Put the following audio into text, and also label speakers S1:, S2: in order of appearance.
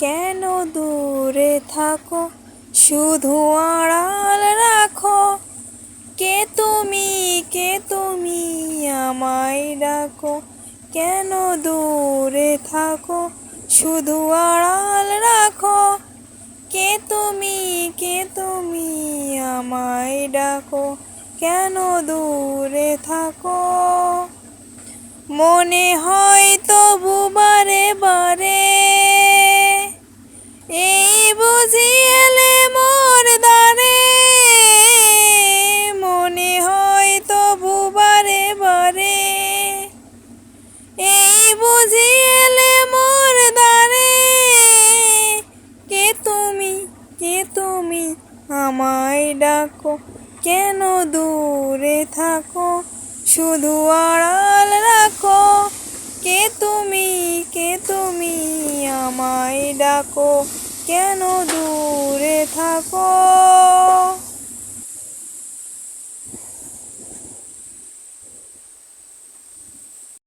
S1: কেন দূরে থাকো শুধু আড়াল রাখো। কে তুমি আমায় ডাকো। কেন দূরে থাকো শুধু আড়াল রাখো। কে তুমি আমায় ডাকো। কেন দূরে থাকো। মনে হয় তবু বারে বারে এই বুঝি এলে মোর দ্বারে। মনে হয় তবু বারে বারে এই বুঝি এলে মোর দ্বারে। কে তুমি আমায় ডাকো। কেন দূরে থাকো শুধু আড়াল রাখো। কে তুমি আমায় ডাকো। কেন দূরে থাকো।